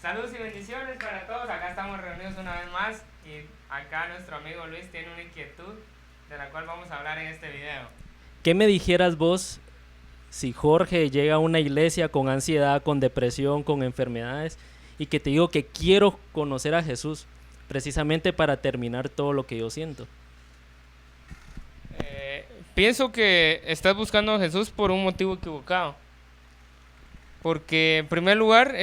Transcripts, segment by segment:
Saludos y bendiciones para todos. Acá estamos reunidos una vez más y acá nuestro amigo Luis tiene una inquietud de la cual vamos a hablar en este video. ¿Qué me dijeras vos si Jorge llega a una iglesia con ansiedad, con depresión, con enfermedades y que te digo que quiero conocer a Jesús precisamente para terminar todo lo que yo siento? Pienso que estás buscando a Jesús por un motivo equivocado. Porque en primer lugar,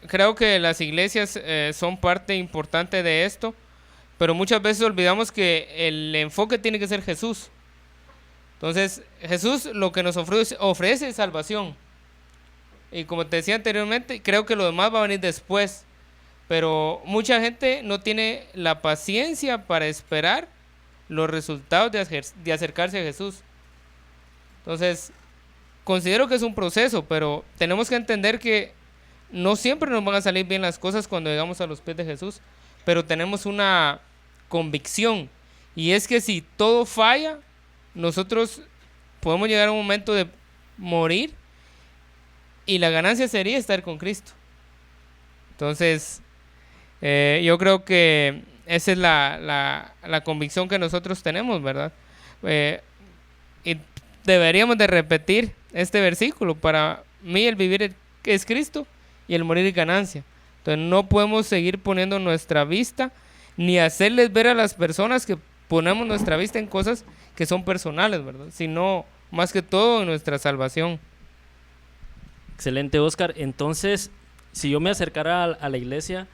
creo que las iglesias son parte importante de esto, pero muchas veces olvidamos que el enfoque tiene que ser Jesús. Entonces, Jesús lo que nos ofrece es salvación. Y como te decía anteriormente, creo que lo demás va a venir después. Pero mucha gente no tiene la paciencia para esperar los resultados de acercarse a Jesús. Entonces, considero que es un proceso, pero tenemos que entender que no siempre nos van a salir bien las cosas cuando llegamos a los pies de Jesús, pero tenemos una convicción, y es que si todo falla, nosotros podemos llegar a un momento de morir y la ganancia sería estar con Cristo. Entonces, yo creo que esa es la convicción que nosotros tenemos, ¿verdad? Y deberíamos de repetir este versículo. Para mí el vivir es Cristo y el morir es ganancia. Entonces no podemos seguir poniendo nuestra vista ni hacerles ver a las personas que ponemos nuestra vista en cosas que son personales, ¿verdad? Sino más que todo en nuestra salvación. Excelente, Oscar. Entonces, si yo me acercara a la iglesia,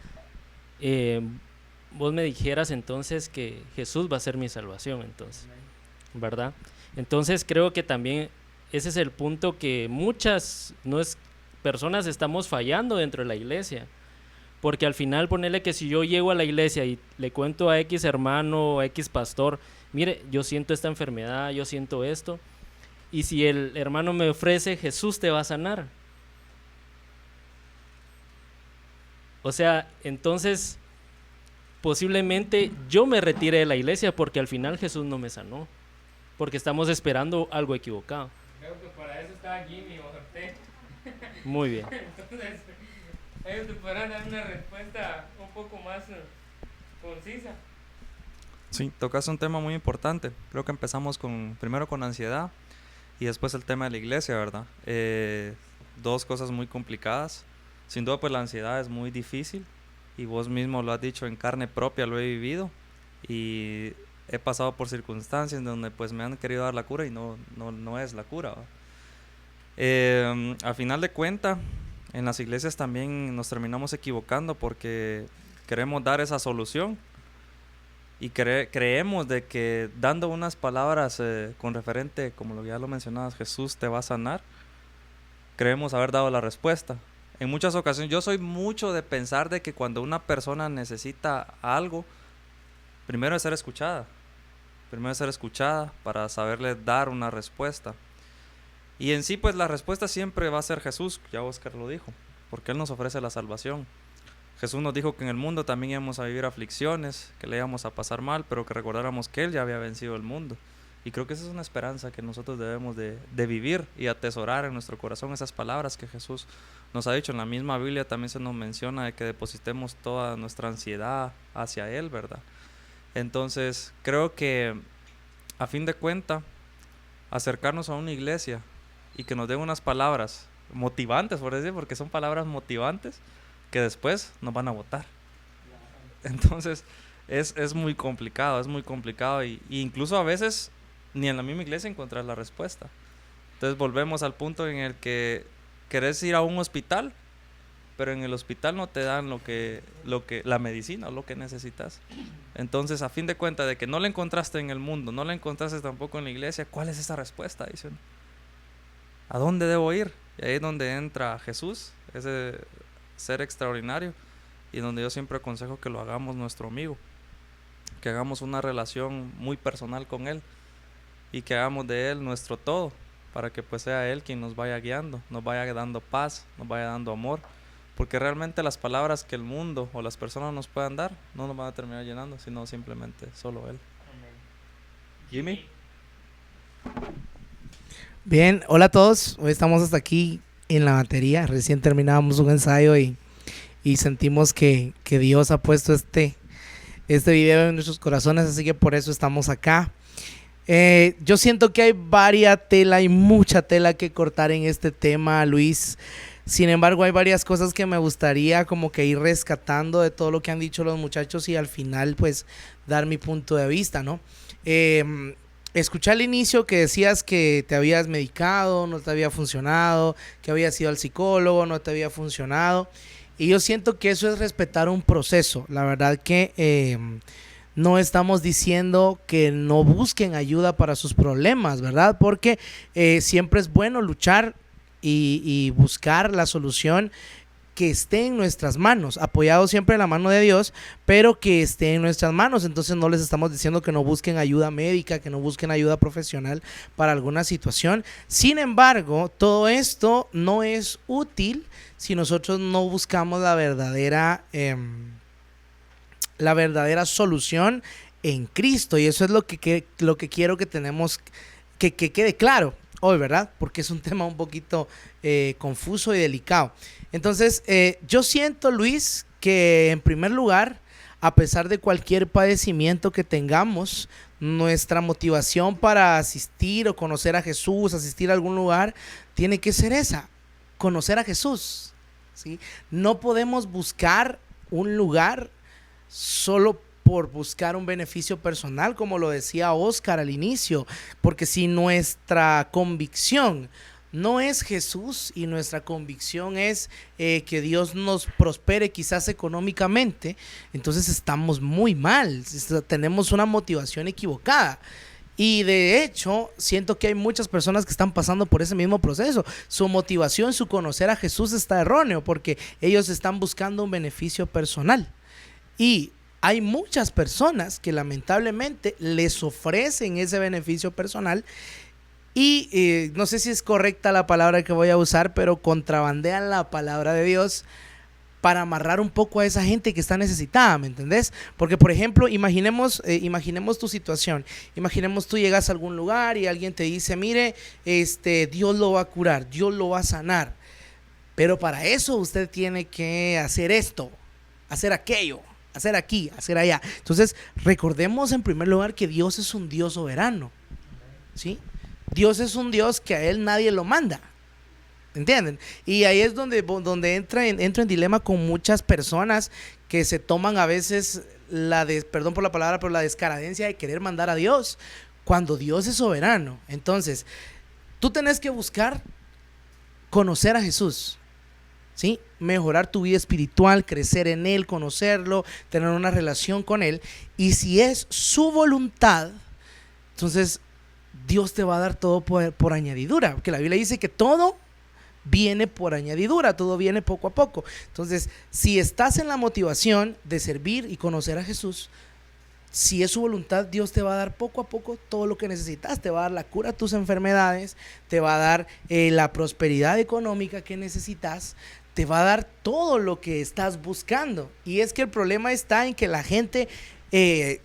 vos me dijeras entonces que Jesús va a ser mi salvación, entonces, ¿verdad? Entonces creo que también ese es el punto que muchas personas estamos fallando dentro de la iglesia, porque al final ponerle que si yo llego a la iglesia y le cuento a X hermano o X pastor, mire, yo siento esta enfermedad, yo siento esto, y si el hermano me ofrece Jesús te va a sanar, o sea, entonces posiblemente yo me retire de la iglesia porque al final Jesús no me sanó, porque estamos esperando algo equivocado. Creo que para eso está Jimmy o Jorge. Muy bien. Entonces, ellos te podrán dar una respuesta un poco más concisa. Sí, tocas un tema muy importante. Creo que empezamos primero con ansiedad y después el tema de la iglesia, ¿verdad? Dos cosas muy complicadas. Sin duda, pues la ansiedad es muy difícil y vos mismo lo has dicho, en carne propia lo he vivido y he pasado por circunstancias en donde pues me han querido dar la cura y no es la cura, ¿verdad? Al final de cuentas, en las iglesias también nos terminamos equivocando porque queremos dar esa solución y creemos de que dando unas palabras con referente, como lo que ya lo mencionabas, Jesús te va a sanar, creemos haber dado la respuesta. En muchas ocasiones, yo soy mucho de pensar de que cuando una persona necesita algo, primero es ser escuchada para saberle dar una respuesta. Y en sí, pues la respuesta siempre va a ser Jesús, ya Oscar lo dijo, porque Él nos ofrece la salvación. Jesús nos dijo que en el mundo también íbamos a vivir aflicciones, que le íbamos a pasar mal, pero que recordáramos que Él ya había vencido el mundo. Y creo que esa es una esperanza que nosotros debemos de vivir y atesorar en nuestro corazón, esas palabras que Jesús nos ha dicho. En la misma Biblia también se nos menciona de que depositemos toda nuestra ansiedad hacia Él, ¿verdad? Entonces, creo que a fin de cuentas, acercarnos a una iglesia y que nos den unas palabras motivantes, por decir, porque son palabras motivantes que después nos van a votar. Entonces, es muy complicado, y incluso a veces ni en la misma iglesia encontrar la respuesta. Entonces volvemos al punto en el que querés ir a un hospital, pero en el hospital no te dan la medicina o lo que necesitas. Entonces, a fin de cuentas, de que no la encontraste en el mundo, no la encontraste tampoco en la iglesia, ¿cuál es esa respuesta? Dicen, ¿a dónde debo ir? Y ahí es donde entra Jesús, ese ser extraordinario, y donde yo siempre aconsejo que lo hagamos nuestro amigo, que hagamos una relación muy personal con Él y que hagamos de Él nuestro todo, para que pues sea Él quien nos vaya guiando, nos vaya dando paz, nos vaya dando amor, porque realmente las palabras que el mundo o las personas nos puedan dar no nos van a terminar llenando, sino simplemente solo Él. Jimmy. Bien, hola a todos. Hoy estamos hasta aquí en la batería. Recién terminábamos un ensayo y y sentimos que Dios ha puesto este video en nuestros corazones, así que por eso estamos acá. Yo siento que hay hay mucha tela que cortar en este tema, Luis. Sin embargo, hay varias cosas que me gustaría como que ir rescatando de todo lo que han dicho los muchachos y al final pues dar mi punto de vista, ¿no? Escuché al inicio que decías que te habías medicado, no te había funcionado, que habías ido al psicólogo, no te había funcionado. Y yo siento que eso es respetar un proceso. La verdad que no estamos diciendo que no busquen ayuda para sus problemas, ¿verdad? Porque siempre es bueno luchar y buscar la solución que esté en nuestras manos, apoyado siempre en la mano de Dios, pero que esté en nuestras manos. Entonces no les estamos diciendo que no busquen ayuda médica, que no busquen ayuda profesional para alguna situación. Sin embargo, todo esto no es útil si nosotros no buscamos la verdadera solución en Cristo. Y eso es lo que quiero que tenemos que quede claro hoy, ¿verdad? Porque es un tema un poquito confuso y delicado. Entonces, yo siento, Luis, que en primer lugar, a pesar de cualquier padecimiento que tengamos, nuestra motivación para asistir o conocer a Jesús, asistir a algún lugar, tiene que ser esa, conocer a Jesús, ¿sí? No podemos buscar un lugar solo por buscar un beneficio personal, como lo decía Oscar al inicio, porque si nuestra convicción no es Jesús y nuestra convicción es que Dios nos prospere quizás económicamente, entonces estamos muy mal, tenemos una motivación equivocada. Y de hecho, siento que hay muchas personas que están pasando por ese mismo proceso. Su motivación, su conocer a Jesús está erróneo porque ellos están buscando un beneficio personal. Y hay muchas personas que lamentablemente les ofrecen ese beneficio personal y no sé si es correcta la palabra que voy a usar, pero contrabandean la palabra de Dios para amarrar un poco a esa gente que está necesitada, ¿me entendés? Porque, por ejemplo, imaginemos tu situación. Imaginemos tú llegas a algún lugar y alguien te dice, mire, Dios lo va a curar, Dios lo va a sanar. Pero para eso usted tiene que hacer esto, hacer aquello, hacer aquí, hacer allá. Entonces, recordemos en primer lugar que Dios es un Dios soberano, ¿sí? Dios es un Dios que a Él nadie lo manda, ¿entienden? Y ahí es donde entro en dilema con muchas personas que se toman a veces perdón por la palabra, pero la descaradencia de querer mandar a Dios, cuando Dios es soberano. Entonces, tú tenés que buscar conocer a Jesús, ¿sí? Mejorar tu vida espiritual, crecer en Él, conocerlo, tener una relación con Él. Y si es su voluntad, entonces Dios te va a dar todo por añadidura, porque la Biblia dice que todo viene por añadidura, todo viene poco a poco. Entonces, si estás en la motivación de servir y conocer a Jesús, si es su voluntad, Dios te va a dar poco a poco todo lo que necesitas. Te va a dar la cura a tus enfermedades, te va a dar la prosperidad económica que necesitas, te va a dar todo lo que estás buscando. Y es que el problema está en que la gente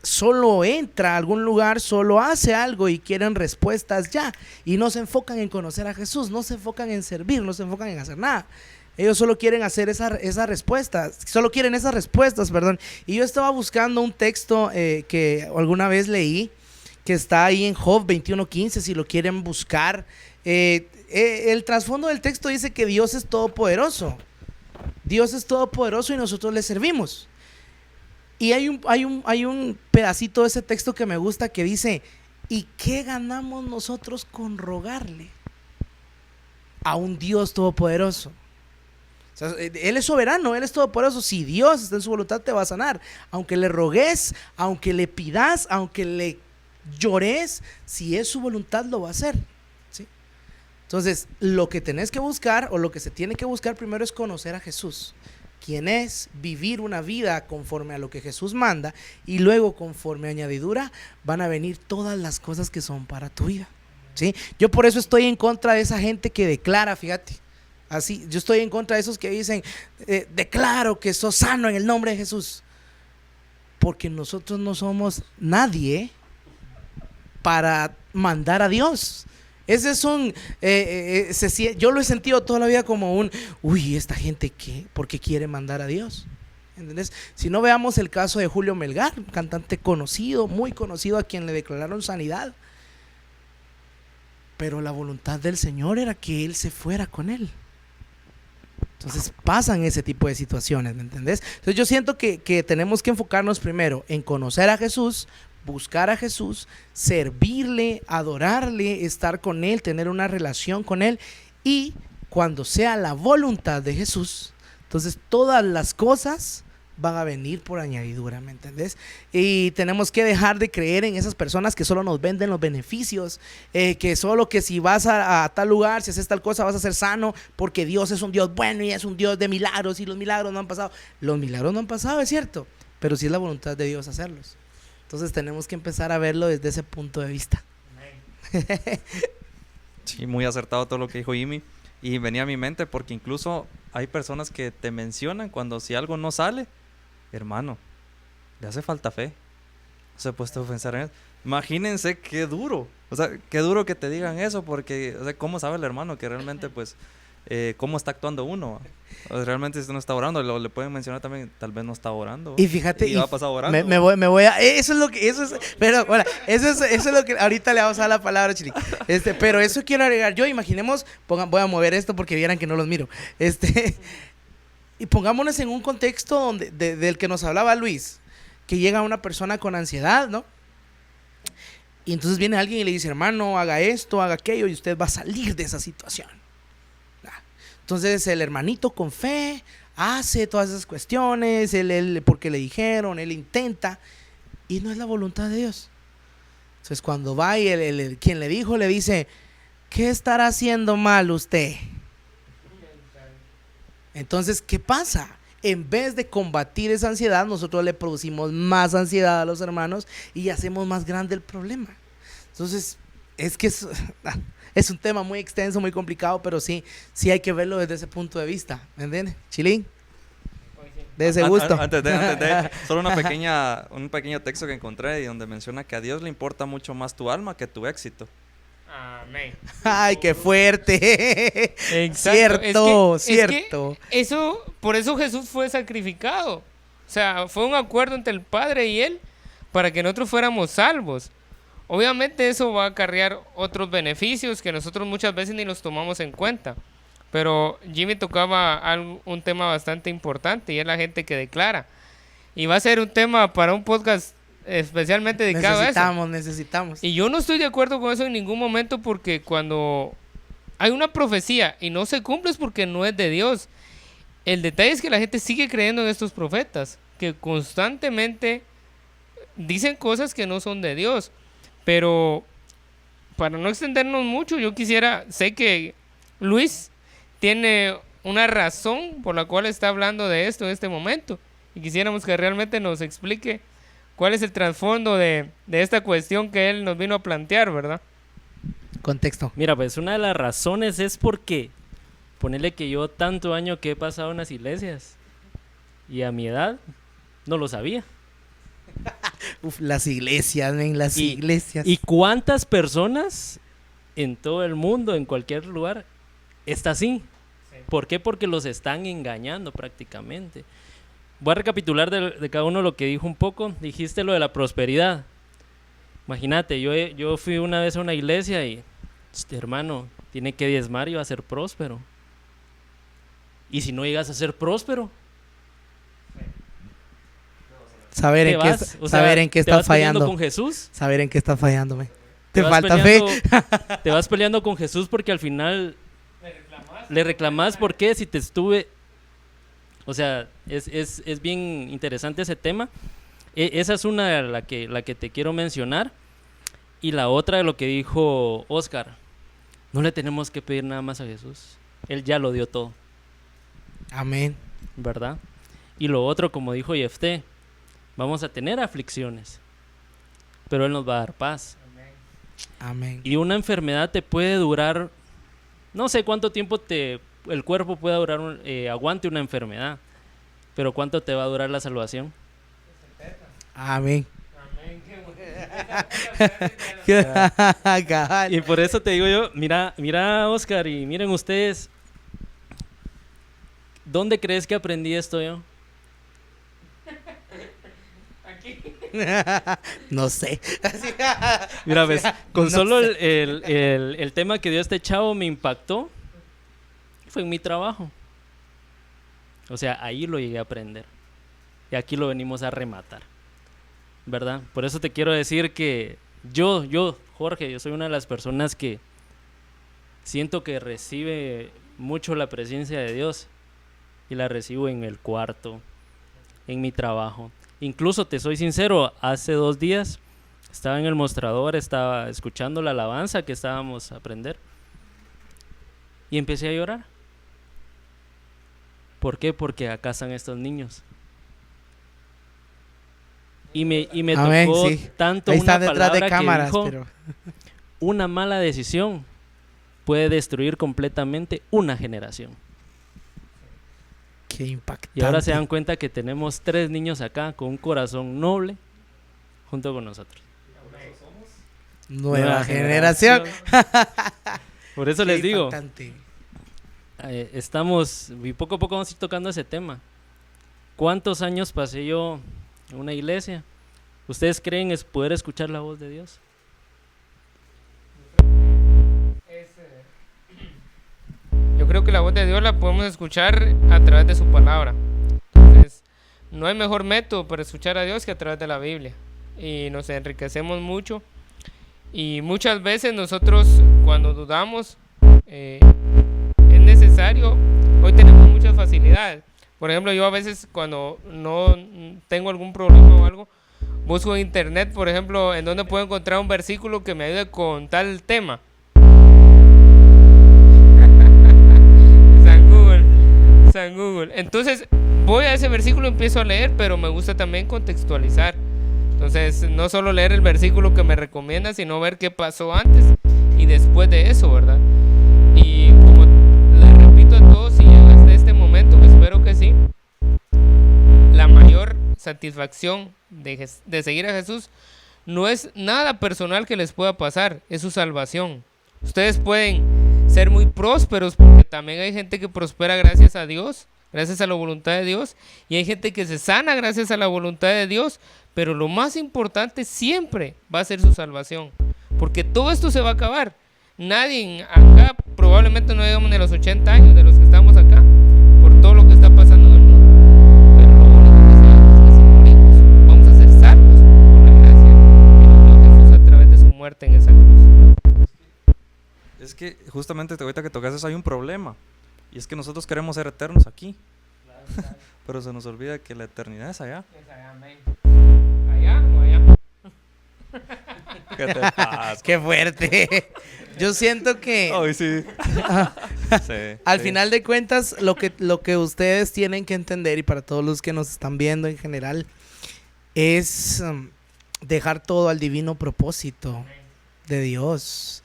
solo entra a algún lugar, solo hace algo y quieren respuestas ya, y no se enfocan en conocer a Jesús, no se enfocan en servir, no se enfocan en hacer nada. Ellos solo quieren hacer esas respuestas, solo quieren esas respuestas, perdón. Y yo estaba buscando un texto que alguna vez leí, que está ahí en Job 21:15, si lo quieren buscar. El trasfondo del texto dice que Dios es todopoderoso. Dios es todopoderoso y nosotros le servimos. Y hay un pedacito de ese texto que me gusta que dice, ¿y qué ganamos nosotros con rogarle a un Dios todopoderoso? O sea, Él es soberano, Él es todopoderoso. Si Dios está en su voluntad, te va a sanar. Aunque le rogues, aunque le pidas, aunque le llores, si es su voluntad, lo va a hacer, ¿sí? Entonces, lo que tenés que buscar, o lo que se tiene que buscar primero, es conocer a Jesús, quién es, vivir una vida conforme a lo que Jesús manda, y luego conforme a añadidura van a venir todas las cosas que son para tu vida, ¿sí? Yo por eso estoy en contra de esa gente que declara, fíjate, así, yo estoy en contra de esos que dicen, declaro que sos sano en el nombre de Jesús, porque nosotros no somos nadie para mandar a Dios. Ese es yo lo he sentido toda la vida como uy, ¿esta gente qué? ¿Por qué quiere mandar a Dios? ¿Entendés? Si no, veamos el caso de Julio Melgar, un cantante conocido, muy conocido, a quien le declararon sanidad. Pero la voluntad del Señor era que él se fuera con él. Entonces pasan ese tipo de situaciones, ¿me entendés? Entonces yo siento que tenemos que enfocarnos primero en conocer a Jesús, buscar a Jesús, servirle, adorarle, estar con él, tener una relación con él, y cuando sea la voluntad de Jesús, entonces todas las cosas van a venir por añadidura, ¿me entendés? Y tenemos que dejar de creer en esas personas que solo nos venden los beneficios, que solo que si vas a tal lugar, si haces tal cosa, vas a ser sano, porque Dios es un Dios bueno y es un Dios de milagros, y los milagros no han pasado. Los milagros no han pasado, es cierto, pero sí es la voluntad de Dios hacerlos. Entonces tenemos que empezar a verlo desde ese punto de vista. Sí, muy acertado todo lo que dijo Jimmy. Y venía a mi mente porque incluso hay personas que te mencionan cuando si algo no sale, hermano, le hace falta fe. Se ha puesto a pensar en eso. Imagínense qué duro. O sea, qué duro que te digan eso, porque, o sea, ¿cómo sabe el hermano que realmente, pues, cómo está actuando uno? O sea, realmente si no está orando, le pueden mencionar también, tal vez no está orando. Y fíjate, y va a pasar orando. me voy a, eso es lo que, pero bueno, eso es lo que ahorita le vamos a dar la palabra, Chili. Pero eso quiero agregar yo. Imaginemos, voy a mover esto porque vieran que no los miro. Y pongámonos en un contexto donde, del que nos hablaba Luis, que llega una persona con ansiedad, ¿no? Y entonces viene alguien y le dice, hermano, haga esto, haga aquello, y usted va a salir de esa situación. Entonces el hermanito con fe hace todas esas cuestiones, él porque le dijeron, él intenta, y no es la voluntad de Dios. Entonces cuando va y quien le dijo le dice, ¿qué estará haciendo mal usted? Entonces, ¿qué pasa? En vez de combatir esa ansiedad, nosotros le producimos más ansiedad a los hermanos y hacemos más grande el problema. Entonces, es que es un tema muy extenso, muy complicado, pero sí hay que verlo desde ese punto de vista. ¿Me entiendes? Chilín, de ese gusto. Antes de solo un pequeño texto que encontré y donde menciona que a Dios le importa mucho más tu alma que tu éxito. Amén. Ay, qué fuerte. Exacto. Cierto. Es que por eso Jesús fue sacrificado. O sea, fue un acuerdo entre el Padre y Él para que nosotros fuéramos salvos. Obviamente eso va a acarrear otros beneficios que nosotros muchas veces ni los tomamos en cuenta. Pero Jimmy tocaba un tema bastante importante, y es la gente que declara. Y va a ser un tema para un podcast especialmente dedicado a eso. Necesitamos. Y yo no estoy de acuerdo con eso en ningún momento, porque cuando hay una profecía y no se cumple es porque no es de Dios. El detalle es que la gente sigue creyendo en estos profetas, que constantemente dicen cosas que no son de Dios. Pero para no extendernos mucho, sé que Luis tiene una razón por la cual está hablando de esto en este momento, y quisiéramos que realmente nos explique cuál es el trasfondo de esta cuestión que él nos vino a plantear, ¿verdad? Contexto. Mira, pues una de las razones es porque ponerle que yo tanto año que he pasado en las iglesias y a mi edad no lo sabía. Las iglesias, iglesias. ¿Y cuántas personas en todo el mundo, en cualquier lugar, está así? Sí. ¿Por qué? Porque los están engañando prácticamente. Voy a recapitular de cada uno lo que dijo un poco. Dijiste lo de la prosperidad. Imagínate, yo fui una vez a una iglesia y, hermano, tiene que diezmar y va a ser próspero. ¿Y si no llegas a ser próspero? Saber en qué estás fallando con Jesús. Saber en qué estás fallándome. Te falta fe. Te vas peleando con Jesús porque al final le reclamás. ¿Por qué? Si te estuve... O sea, es bien interesante ese tema. Esa es una la que te quiero mencionar. Y la otra de lo que dijo Oscar. No le tenemos que pedir nada más a Jesús. Él ya lo dio todo. Amén. ¿Verdad? Y lo otro, como dijo Jefté, vamos a tener aflicciones, pero Él nos va a dar paz. Amén. Y una enfermedad te puede durar, no sé cuánto tiempo el cuerpo puede durar, aguante una enfermedad, pero cuánto te va a durar la salvación. Amén. Amén. Cabal. Y por eso te digo yo, mira Oscar, y miren ustedes, ¿dónde crees que aprendí esto yo? No sé. Mira, ves, con no solo sé. el tema que dio este chavo me impactó, fue en mi trabajo. O sea, ahí lo llegué a aprender. Y aquí lo venimos a rematar, ¿verdad? Por eso te quiero decir que yo, Jorge, yo soy una de las personas que siento que recibe mucho la presencia de Dios. Y la recibo en el cuarto, en mi trabajo. Incluso, te soy sincero, hace 2 días estaba en el mostrador, estaba escuchando la alabanza que estábamos a aprender. Y empecé a llorar. ¿Por qué? Porque acá están estos niños. Y me Amén, tocó sí. tanto Ahí una están detrás de palabra cámaras, que dijo, pero una mala decisión puede destruir completamente una generación. qué impactante. Y ahora se dan cuenta que tenemos 3 niños acá con un corazón noble junto con nosotros. Nueva generación. Por eso Qué les digo, impactante. estamos, y poco a poco vamos a ir tocando ese tema. ¿Cuántos años pasé yo en una iglesia? ¿Ustedes creen es poder escuchar la voz de Dios? Yo creo que la voz de Dios la podemos escuchar a través de su palabra. Entonces, no hay mejor método para escuchar a Dios que a través de la Biblia. Y nos enriquecemos mucho. Y muchas veces nosotros, cuando dudamos, es necesario. Hoy tenemos muchas facilidades. Por ejemplo, yo a veces cuando no tengo algún problema o algo, busco en internet, por ejemplo, en donde puedo encontrar un versículo que me ayude con tal tema. San Google. Entonces voy a ese versículo y empiezo a leer, pero me gusta también contextualizar. Entonces no solo leer el versículo que me recomienda, sino ver qué pasó antes y después de eso, ¿verdad? Y como les repito a todos, si llegan hasta este momento, que espero que sí, la mayor satisfacción de seguir a Jesús no es nada personal que les pueda pasar, es su salvación. Ustedes pueden ser muy prósperos, porque también hay gente que prospera gracias a Dios, gracias a la voluntad de Dios, y hay gente que se sana gracias a la voluntad de Dios, pero lo más importante siempre va a ser su salvación, porque todo esto se va a acabar. Nadie acá, probablemente no llegamos ni a los 80 años de los que estamos acá, por todo lo que está pasando en el mundo, pero lo único que sabemos es que si morimos, vamos a ser salvos por la gracia que nos dio Jesús a través de su muerte en esa cruz. Es que justamente ahorita que tocas eso hay un problema. Y es que nosotros queremos ser eternos aquí. Pero se nos olvida que la eternidad es allá. ¿Allá o allá? ¿Qué te pasa? Qué fuerte. Yo siento que Ay, sí. Sí, al sí. final de cuentas lo que ustedes tienen que entender, y para todos los que nos están viendo en general, es dejar todo al divino propósito de Dios.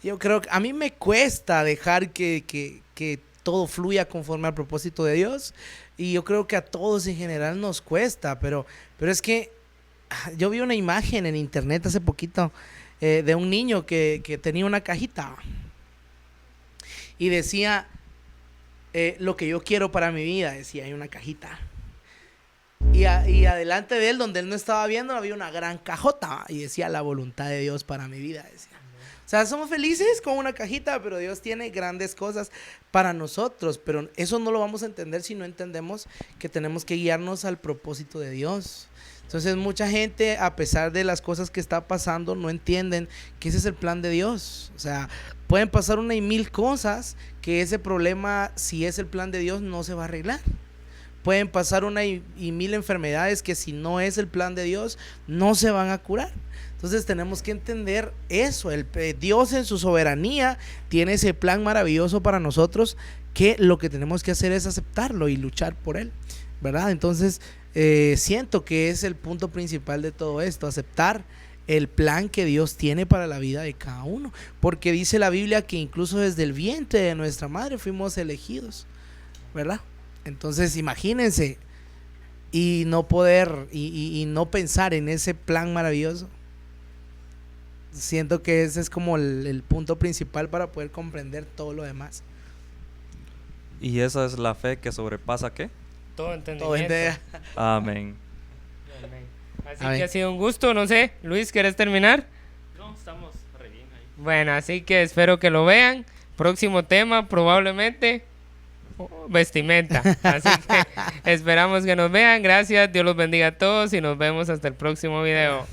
Yo creo que a mí me cuesta dejar que todo fluya conforme al propósito de Dios, y yo creo que a todos en general nos cuesta, pero es que yo vi una imagen en internet hace poquito de un niño que tenía una cajita y decía lo que yo quiero para mi vida, decía, hay una cajita. Y adelante de él, donde él no estaba viendo, había una gran cajota y decía la voluntad de Dios para mi vida, decía. O sea, somos felices con una cajita, pero Dios tiene grandes cosas para nosotros. Pero eso no lo vamos a entender si no entendemos que tenemos que guiarnos al propósito de Dios. Entonces mucha gente, a pesar de las cosas que está pasando, no entienden que ese es el plan de Dios. O sea, pueden pasar 1,000 cosas que ese problema, si es el plan de Dios, no se va a arreglar. Pueden pasar 1,000 enfermedades que si no es el plan de Dios, no se van a curar. Entonces tenemos que entender eso. Dios en su soberanía tiene ese plan maravilloso para nosotros, que lo que tenemos que hacer es aceptarlo y luchar por él, ¿verdad? Entonces siento que es el punto principal de todo esto, aceptar el plan que Dios tiene para la vida de cada uno, porque dice la Biblia que incluso desde el vientre de nuestra madre fuimos elegidos, ¿verdad? Entonces imagínense, y no poder y no pensar en ese plan maravilloso. siento que ese es como el punto principal para poder comprender todo lo demás. Y esa es la fe que sobrepasa, ¿qué? Todo Todo entendimiento. Amén. Amén. Así Amén. que ha sido un gusto, no sé, Luis, ¿quieres terminar? No, estamos re bien ahí. Bueno, así que espero que lo vean. Próximo tema, probablemente vestimenta. Así que esperamos que nos vean. Gracias, Dios los bendiga a todos y nos vemos hasta el próximo video.